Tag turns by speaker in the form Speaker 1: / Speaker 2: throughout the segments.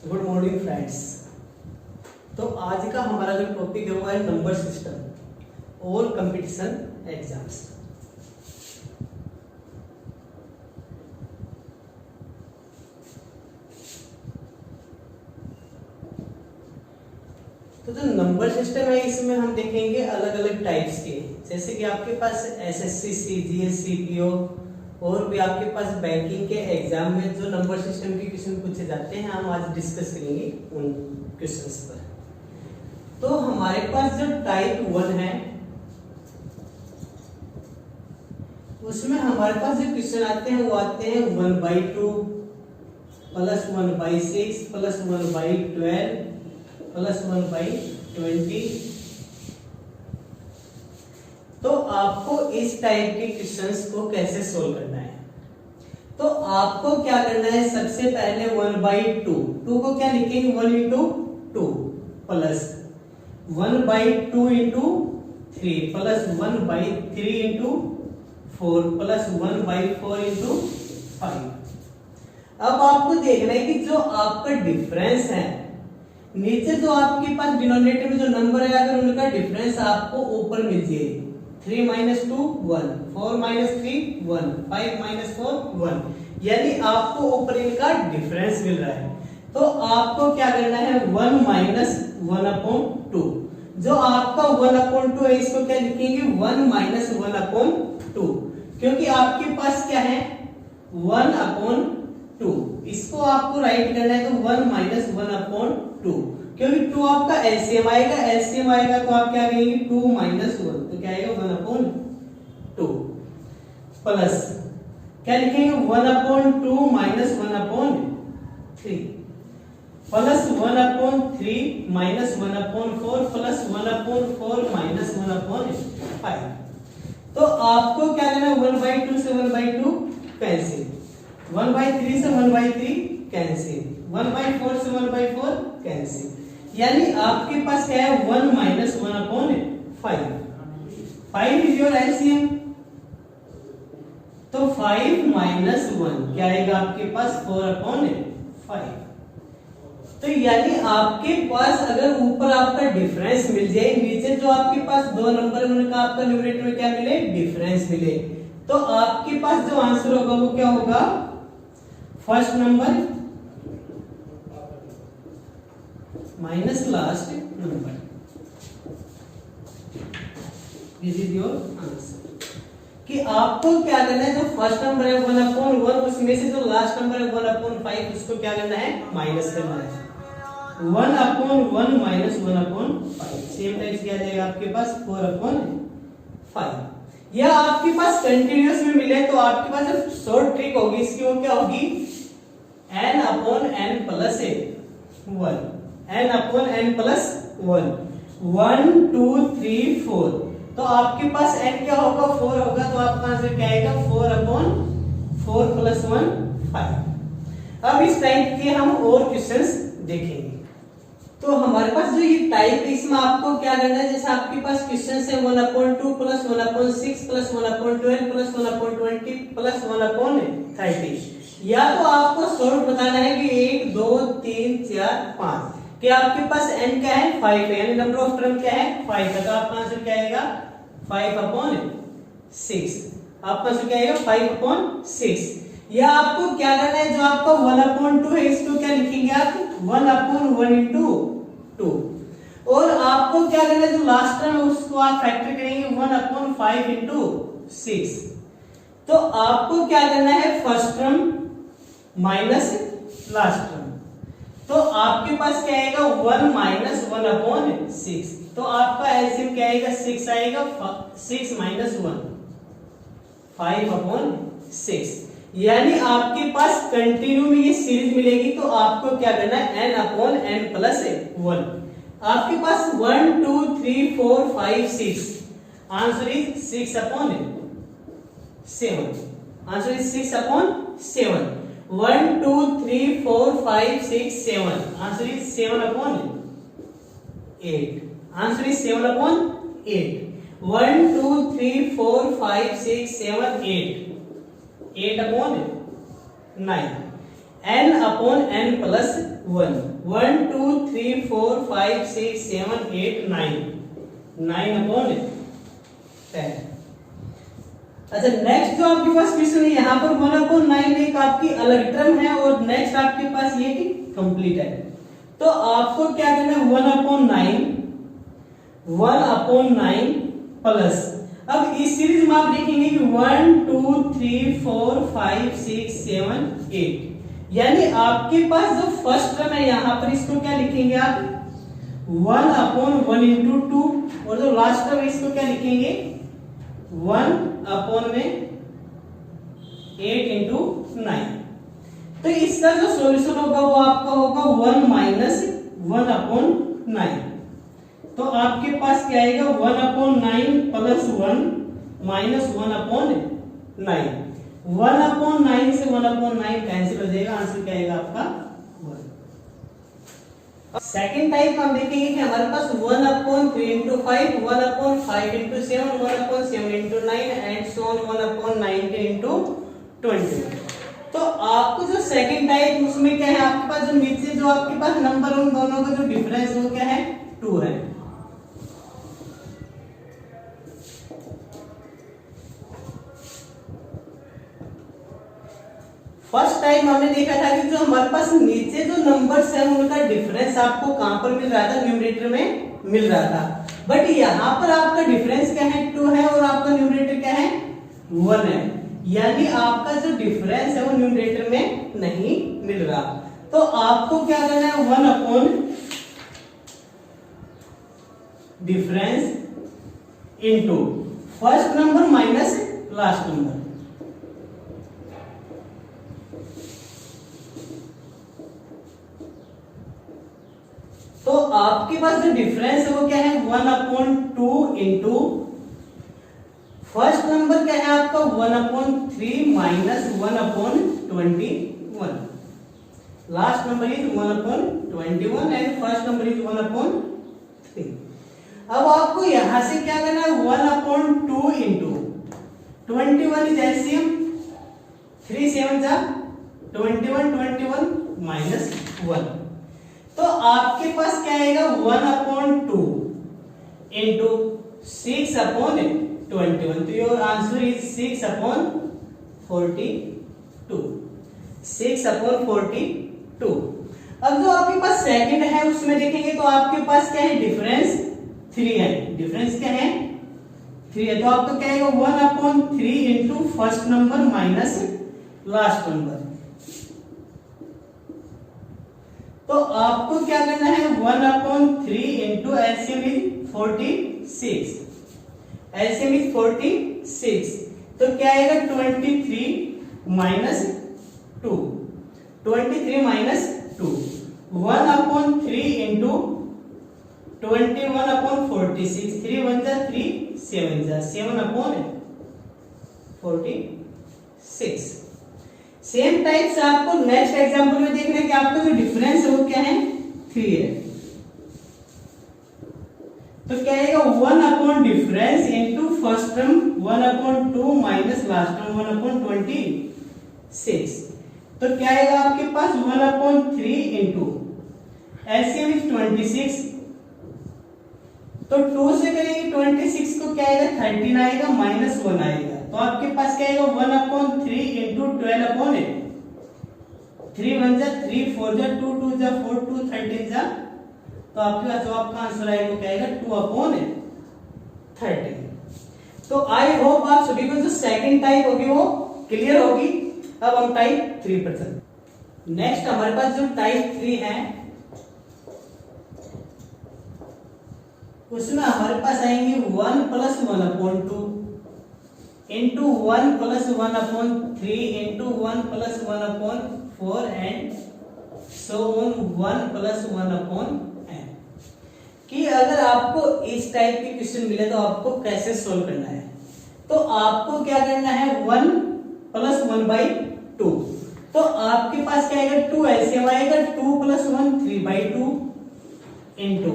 Speaker 1: Good morning friends. तो आज का हमारा जो टॉपिक है वो है नंबर सिस्टम और कंपटीशन एग्जाम्स। तो जो नंबर सिस्टम है इसमें हम देखेंगे अलग अलग टाइप्स के, जैसे कि आपके पास एसएससी, सीजीएस, सीपीओ और भी आपके पास बैंकिंग के एग्जाम में जो नंबर सिस्टम के क्वेश्चन पूछे जाते हैं हम आज डिस्कस करेंगे उन क्वेश्चंस पर। तो हमारे पास जो टाइप 1 है उसमें हमारे पास जो क्वेश्चन आते हैं वो आते हैं 1/2 प्लस 1/6 प्लस 1/12 प्लस 1/20। तो आपको इस टाइप के क्वेश्चंस को कैसे सोल्व करना है, तो आपको क्या करना है, सबसे पहले 1/2 2 को क्या लिखेंगे 1 into 2 plus 1/2 into 3 plus 1/3 into 4 plus 1/4 into 5। अब आपको देखना है कि जो आपका डिफरेंस है नीचे जो आपके पास डिनोमिनेटर में जो नंबर है अगर उनका डिफरेंस आपको ऊपर मिल जाए 3 - 2 1 4 - 3 1 5 - 4 1, यानी आपको ऊपर इनका डिफरेंस मिल रहा है। तो आपको क्या करना है 1 - 1/2, जो आपका 1/2 है इसको क्या लिखेंगे 1 - 1/2, क्योंकि आपके पास क्या है 1/2, इसको आपको राइट करना है तो 1 - 1/2, क्योंकि 2 आपका एलसीएम आएगा, एलसीएम आएगा तो आप क्या कहेंगे 2 - 1 तो क्या आएगा 1/2 प्लस क्या लिखेंगे 1/2 - 1/3 प्लस 1/3 - 1/4 प्लस 1/4 - 1/5। तो आपको क्या करना है 1/2 से 1/2 कैंसिल, 1/3 से 1/3 कैंसिल, 1/4 से 1/4 कैंसिल, यानी आपके पास क्या है 1 - 1/5। 5 इज योर एलसीएम, तो 5 - 1 क्या आएगा आपके पास 4/5। तो यानी आपके पास अगर ऊपर आपका डिफरेंस मिल जाए, नीचे जो आपके पास दो नंबर है उनका आपका न्यूमरेटर में क्या मिले डिफरेंस मिले, तो आपके पास जो आंसर होगा वो क्या होगा first number minus last number, this is your answer. कि आपको क्या करना है जो फर्स्ट नंबर है 1/1 उसमें से जो लास्ट नंबर है 1/5 उसको क्या करना है माइनस करना है 1/1 माइनस 1/5। सेम टाइप्स क्या जाएगा आपके पास 4/5। या आपके पास कंटिन्यूअस में मिले तो आपके पास जो शॉर्ट ट्रिक होगी इसकी वो क्या होगी n/n प्लस 1, n/n प्लस 1 1 2 3 4। तो आपके पास n क्या होगा 4 होगा, तो आपका आंसर क्या आएगा 4/4 प्लस 1 5। अब इस टाइप के हम और क्वेश्चंस देखेंगे। तो हमारे पास जो ये टाइप है इसमें आपको क्या करना है, जैसे आपके पास क्वेश्चन है 1/2 प्लस 1/6 प्लस 1/12 प्लस 1/20 प्लस 1/30, या तो आपको शॉर्ट बताना है कि 1 2 3 4 5 कि आपके पास n क्या है 5 है, यानी नंबर ऑफ टर्म क्या है 5 है, तो आपका आंसर क्या आएगा 5/6। आपका आंसर क्या आएगा 5/6। या आपको क्या करना है जो आपका 1/2 है इसको क्या लिखेंगे आप 1/1 into 2, और आपको क्या करना है जो लास्ट टर्म है उसको आप फैक्टर करेंगे 1/5 into 6। तो आपको क्या करना है first term minus last term, तो आपके पास क्या आएगा 1 - 1/6, तो आपका एलसीएम क्या आएगा 6 आएगा, 6 - 1 5/6, यानी आपके पास कंटिन्यू में ये सीरीज मिलेगी। तो आपको क्या करना है n/n प्लस 1। आपके पास 1 2 3 4 5 6, answer is 6/7, answer is 6/7। 1 2 3 4 5 6 7, answer is 7/8, answer is 7/8। 1 2 3 4 5 6 7 8, 8/9, n upon n plus 1, 1 2 3 4 5 6 7 8 9, 9 upon 10। अच्छा, नेक्स्ट जो आपके पास क्वेश्चन है, यहाँ पर 1/9 एक आपकी अलग टर्म है और नेक्स्ट आपके पास ये कि कंप्लीट है। तो आपको क्या करना है, 1/9 प्लस, अब इस सीरीज में आप देखेंगे कि 1 2 3 4 5 6 7 8, यानी आपके पास जो फर्स्ट टर्म है यहाँ पर इसको क्या लिखेंगे आप, 1/1 इंटू 2, और जो लास्ट टर्म है इसको क्या लिखेंगे, 1/8 इंटू 9। तो इसका जो सॉल्यूशन होगा वो आपका होगा 1 माइनस 1/9। तो आपके पास क्या आएगा, 1/9 प्लस 1 माइनस 1/9। 1/9 से 1/9 कैंसिल हो जाएगा, आंसर क्या आएगा आपका 1। सेकेंड टाइप हम देखेंगे कि हमारे पास 1/3 into 5, 1/5 into 7, 1/7 into 9 and so on 1/19 into 21। तो आपको जो सेकेंड टाइप उसमें क्या है, आपके पास जो नीचे जो आपके पास नंबर उन दोनों का जो डिफरेंस वो क्या है, 2 है। फर्स्ट टाइम हमने देखा था कि जो हमारे पास नीचे जो नंबर्स है उनका डिफरेंस आपको कहां पर मिल रहा था, न्यूमरेटर में मिल रहा था। बट यहाँ पर आपका डिफरेंस क्या है, 2 है, और आपका न्यूमरेटर क्या है, 1 है, यानी आपका जो डिफरेंस है वो न्यूमरेटर में नहीं मिल रहा। तो आपको क्या करना है, 1 upon difference into first number minus last number. तो आपके पास जो डिफरेंस है वो क्या है, 1/2 इंटू फर्स्ट नंबर क्या है आपका 1/3 minus 1/21, last number is 1/21 and first number is 1/3। अब आपको यहां से क्या करना है, 1/2 इंटू 21 इज एलसीएम, 3 7 जा 21, 21 माइनस 1। तो आपके पास क्या आएगा, 1/2 इंटू 6/21। तो योर आंसर इज 6/42, 6/42। अब जो आपके पास सेकंड है उसमें देखेंगे तो आपके पास क्या है, डिफरेंस 3 है, डिफरेंस क्या है 3 है। तो आपको क्या आएगा, 1/3 into first number minus last number. तो आपको क्या करना है, 1/3 into LCM is 46, LCM is 46। तो क्या आएगा, 23 माइनस 2, 23 माइनस 2, 1/3 इंटू 21/46, 3 1 जा 3 7 जा 7/46। सेम टाइप से आपको नेक्स्ट एग्जांपल में देखना है कि आपका जो डिफरेंस है वो क्या है, 3 है। तो क्या आएगा, 1 difference into first term 1/2 minus last term 1/26। तो क्या आएगा आपके पास, 1/3 इंटू एलसीएम इज 26। तो 2 से करेंगे 26 को क्या आएगा, 13 आएगा माइनस 1 आएगा। तो आपके पास क्या आएगा, 1/3 इंटू 12/8, 3 1 जा 3 4 जा 2 2 जा 4 2 13 जा। तो आपके पास जो आपका आंसर आएगा क्या आएगा, 2/13। तो आई होप आप सभी को जो सेकंड टाइप होगी वो क्लियर होगी। अब हम टाइप 3 पर चलते। नेक्स्ट हमारे पास जो टाइप 3 है उसमें हमारे पास आएंगे 1 + 1/2 into 1 + 1/3 into 1 + 1/4 and so on 1 + 1/n। कि अगर आपको इस टाइप के क्वेश्चन मिले तो आपको कैसे सोल्व करना है। तो आपको क्या करना है, 1 + 1/2। तो आपके पास क्या आएगा, 2 एलसीएम आएगा, 2 + 1 3/2 into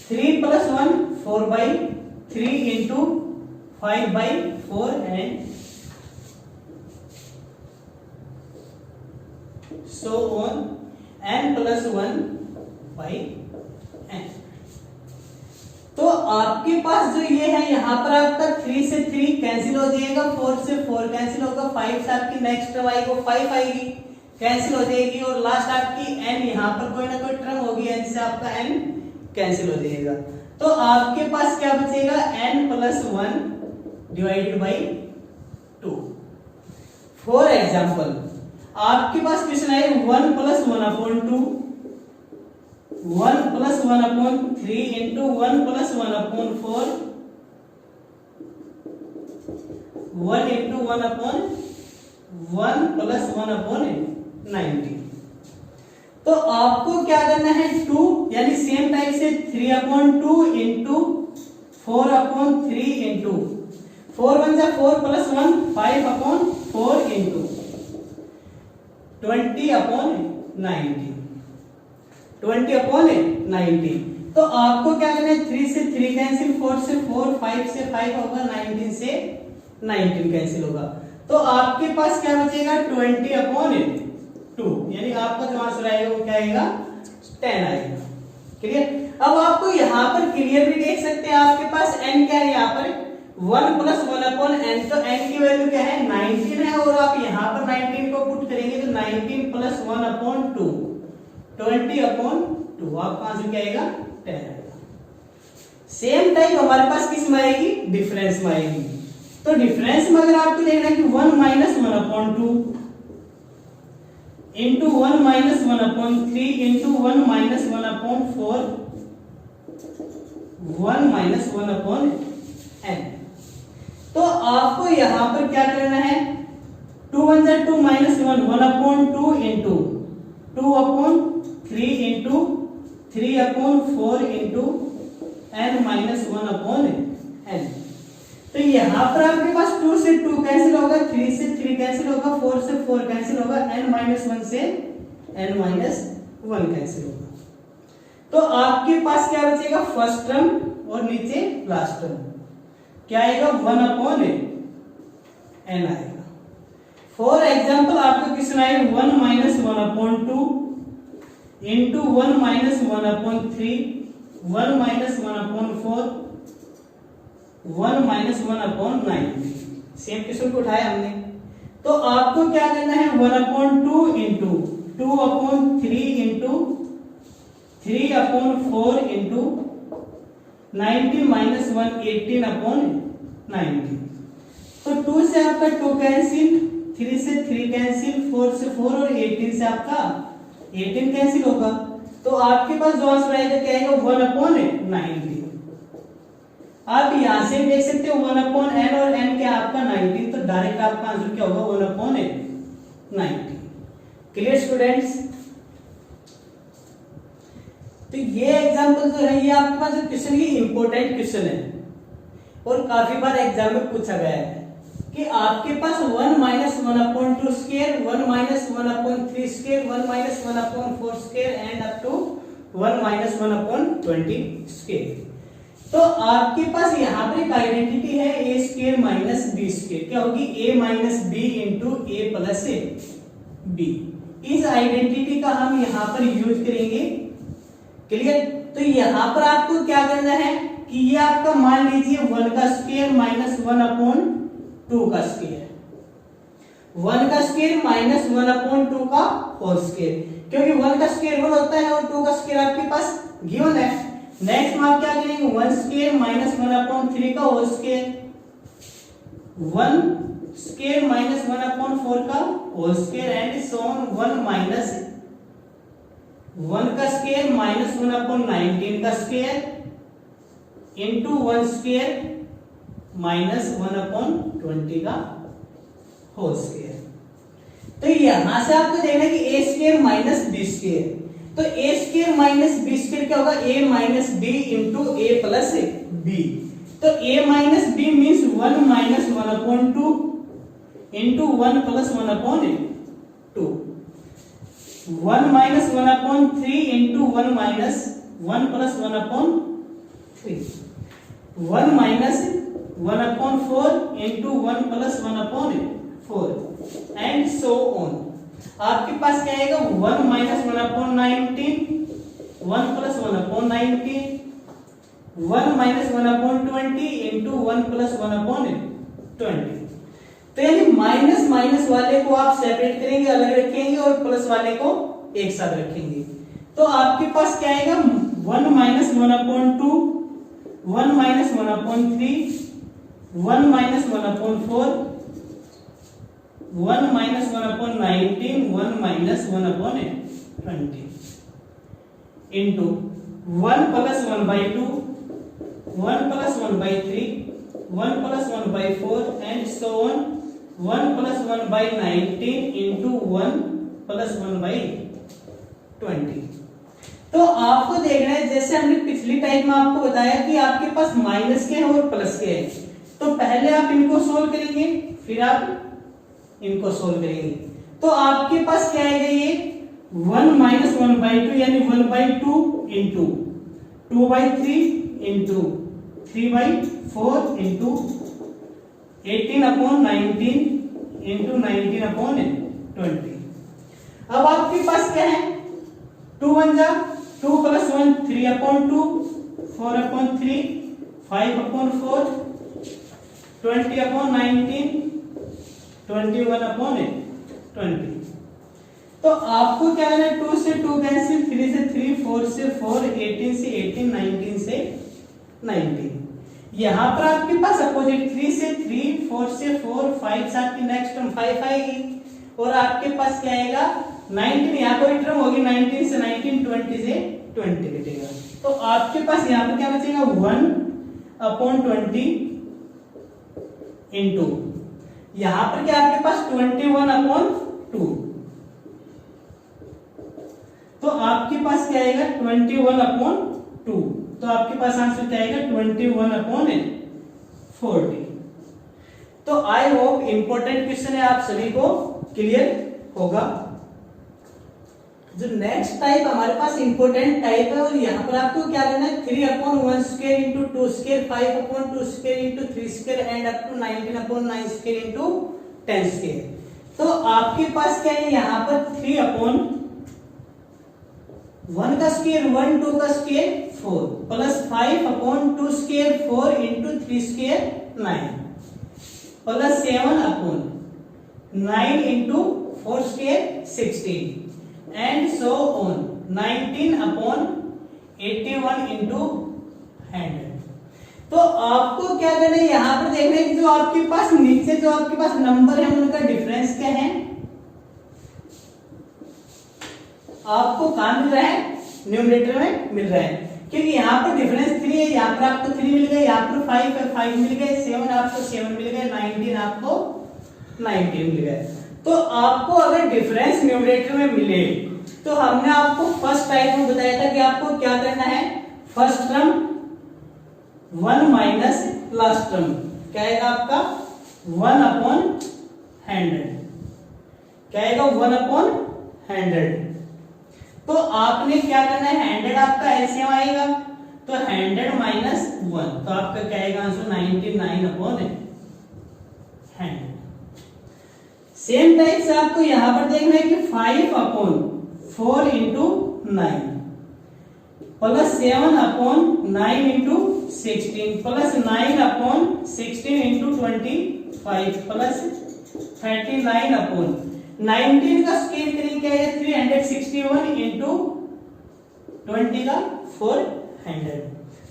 Speaker 1: 3 + 1 4/3 into 5/4 and so on n plus 1 by n। तो आपके पास जो ये है यहाँ पर आपका 3 से 3 कैंसिल हो जाएगा, 4 से 4 कैंसिल होगा, 5 से आपकी नेक्स्ट टर्म आएगी 5 आएगी कैंसिल हो जाएगी, और लास्ट आपकी n यहाँ पर कोई ना कोई टर्म होगी, n से आपका n कैंसिल हो जाएगा। तो आपके पास क्या बचेगा, n plus 1 divided by 2। For example आपके पास क्वेश्चन है 1 plus 1 upon 2, 1 plus 1 upon 3 into 1 plus 1 upon 4, 1 into 1 upon 1 plus 1 upon 90। तो आपको क्या करना है 2 यानी सेम टाइप से 3 अपॉन 2 इंटू 4 अपॉन 3 इंटू 4 1 जा 4 plus 1 5 upon 4 into 20 upon 90, 20 upon 90। तो आपको क्या करना है 3 से 3 कैंसिल, 4 से 4, 5 से 5 होगा, 19 से 19 कैंसिल होगा। तो आपके पास क्या बचेगा 20 अपॉन 2, यानी आपका जो आंसर आएगा वो क्या आएगा 10 आएगा। क्लियर। अब आपको यहाँ पर क्लियरली देख सकते हैं आपके पास n क्या है, यहाँ पर 1 प्लस 1 अपॉन n, तो n की वैल्यू क्या है 19 है, और आप यहाँ पर 19 को पुट करेंगे तो 19 प्लस 1 अपॉन 2 20 अपॉन 2, आपका आंसर क्या आएगा 10 आएगा। सेम टाइप हमारे पास किस में आएगी, डिफरेंस में आएगी। तो डिफरेंस में अगर आपको देखना है कि 1 minus 1 upon 2 into 1 minus 1 upon 3 into 1 minus 1 upon 4, 1 minus 1 upon n। तो आपको यहां पर क्या करना है 2 1 जा 2 minus 1, 1 upon 2 into 2 upon 3 into 3 upon 4 into n minus 1 upon n। तो यहाँ पर आपके पास 2 से 2 कैंसिल होगा, 3 से 3 कैंसिल होगा, 4 से 4 कैंसिल होगा, n माइनस 1 से n माइनस 1 कैंसिल होगा। तो आपके पास क्या बचेगा फर्स्ट टर्म और नीचे लास्ट टर्म क्या आएगा 1 अपॉन n आएगा। फॉर एग्जाम्पल आपका क्वेश्चन आएगा 1 minus 1 upon 2 into 1 minus 1 upon 3, 1 minus 1 upon 4, 1 minus 1 upon 9। Same question को उठाया हमने। तो आपको क्या करना है 1 upon 2 into 2 upon 3 into 3 upon 4 into 90 minus 1 18 upon 90। तो 2 से आपका 2 कैंसिल, 3 से 3 कैंसिल, 4 से 4 और 18 से आपका 18 कैंसिल होगा। तो आपके पास जो आंसर आएगा क्या आएगा 1 अपॉन 90। आप यहां से देख सकते हो 1 अपॉन n और n क्या आपका 90, तो डायरेक्ट आपका आंसर क्या होगा 1 अपॉन 90। Clear students. तो ये एग्जांपल जो है ये आपके पास क्वेश्चन ये इंपॉर्टेंट क्वेश्चन है और काफी बार एग्जाम में पूछा गया है कि आपके पास 1 minus 1 upon 2 square, 1 minus 1 upon 3 square, 1 minus 1 upon 4 square and up to 1 minus 1 upon 20 square. तो आपके पास यहाँ पर एक आइडेंटिटी है a square minus b square, क्या होगी a minus b into a plus b। इस आइडेंटिटी का हम यहाँ पर यूज करेंगे। क्लियर। तो यहाँ पर आपको क्या करना है कि ये आपका मान लीजिए 1 का स्क्वायर माइनस 1 अपॉन 2 का स्क्वायर, 1 का स्क्वायर माइनस 1 अपॉन 2 का होल स्क्वायर, क्योंकि 1 का स्क्वायर 1 होता है और 2 का स्क्वायर आपके पास गिवन है। नेक्स्ट में आप क्या करेंगे 1 स्क्वायर माइनस 1 अपॉन 3 का whole square, 1 square minus 1 upon 4 का whole square and so on 1 minus 1 का स्क्वायर माइनस 1 अपॉन 19 का square into 1 square minus 1 upon 20 का होल स्क्वायर। तो यहां से आपको देखना कि a square minus b square, तो a square minus b square क्या होगा a minus b into a plus b। तो a minus b means 1 minus 1 upon 2 into 1 plus 1 upon 2, 1 minus 1 upon 3 into 1 minus 1 plus 1 upon 3, 1 minus 1 upon 4 into 1 plus 1 upon 4 and so on. आपके पास क्या आएगा 1 minus 1/19, 1 plus 1/19, 1 minus 1/20 into 1 plus 1/20। तो यानी minus minus वाले को आप separate करेंगे, अलग रखेंगे, और प्लस वाले को एक साथ रखेंगे। तो आपके पास क्या आएगा 1 minus 1/2, 1 minus 1/3, 1 minus 1/4, 1 minus 1/19, 1 minus 1/20 into 1 plus 1/2, 1 plus 1/3, 1 plus 1/4 and so on, 1 plus 1/19 into 1 plus 1/20। तो आपको देखना है, जैसे हमने पिछली टाइप में आपको बताया कि आपके पास माइनस के हैं और प्लस के हैं, तो पहले आप इनको सोल्व करेंगे, फिर आप इनको सोल्व करेंगे। तो आपके पास क्या आएगा ये 1 माइनस 1/2 यानी 1/2 इंटू 2/3 इंटू 3/4 इंटू 18/19 इंटू 19/20। अब आपके पास क्या है 2 1 जा 2 प्लस 1 3/2, 4/3, 5/4, 20/19, 21/20। तो आपको क्या है 2 से 2 कैंसिल, 3 से 3, 4 से 4, 18 से 18, 19 से 19। यहाँ पर आपके पास अपोजिट 3 से 3, 4 से 4, 5 से आपकी नेक्स्ट टर्म 5 आएगी, और आपके पास क्या आएगा 19, यहाँ कोई टर्म होगी 19 से 19, 20 से 20 कटेगा। तो आपके पास यहाँ पर क्या बचेगा 1/20 इंटू यहाँ पर क्या आपके पास 21/2। तो आपके पास क्या आएगा 21/2। तो आपके पास आंसर क्या आएगा 21/40। तो आई होप इंपॉर्टेंट क्वेश्चन है, आप सभी को क्लियर होगा। जो नेक्स्ट टाइप हमारे पास इंपॉर्टेंट टाइप है, और यहाँ पर आपको क्या करना है 3/1² into 2² 5/2² into 3² and up to 19/9² into 10²। तो आपके पास क्या है यहाँ पर 3/1 का स्क्वायर 1, 2 का square 4 plus 5/2² 4 into 3² 9 plus 7/9 into 4² 16 and so on 19/81 into 100। तो आपको क्या करना है यहाँ पर देखना है कि जो आपके पास नीचे जो आपके पास नंबर है उनका डिफरेंस क्या है। आपको कहां मिल रहा है न्यूमरेटर में मिल रहा है, क्योंकि यहाँ पर डिफरेंस 3 है, यहाँ पर आपको 3 मिल गया, यहाँ पर 5 है 5 मिल गए, 7 आपको 7 मिल गए, 19 आपको 19 मिल गए। तो आपको अगर डिफरेंस न्यूमरेटर में मिले तो हमने आपको फर्स्ट टाइप में बताया था कि आपको क्या करना है, first term 1 minus last term क्या आएगा आपका 1/100, क्या आएगा 1/100। तो आपने क्या करना है 100 आपका एलसीएम आएगा, तो 100 माइनस 1, तो आपका क्या आएगा आंसर 99/100। सेम टाइप से आपको यहां पर देखना है कि 5/4 into 9 plus 7/9 into 16 plus 9/16 into 25 plus 39/19 का स्क्वायर करेंगे क्या है 361 इंटू 20 का 400।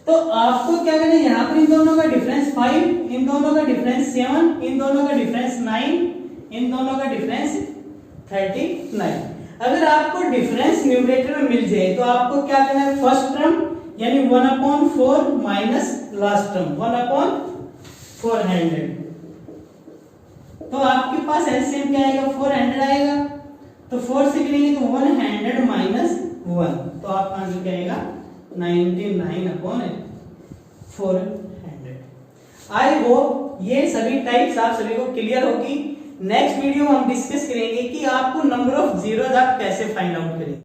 Speaker 1: तो आपको क्या करना है यहाँ पर इन दोनों का डिफरेंस 5, इन दोनों का डिफरेंस 7, इन दोनों का डिफरेंस 9, इन दोनों का डिफरेंस 39। अगर आपको डिफरेंस न्यूमरेटर में मिल जाए तो आपको क्या करना है फर्स्ट टर्म यानी 1/4 माइनस लास्ट टर्म 1/400। तो आपके पास एलसीएम क्या आएगा 400 आएगा, तो 4 से करेंगे तो 100 माइनस 1, तो आपका आंसर क्या आएगा 99/400। आई होप ये सभी टाइप्स आप सभी को क्लियर होगी। नेक्स्ट वीडियो में हम डिस्कस करेंगे कि आपको नंबर ऑफ जीरोस आप कैसे फाइंड आउट करेंगे।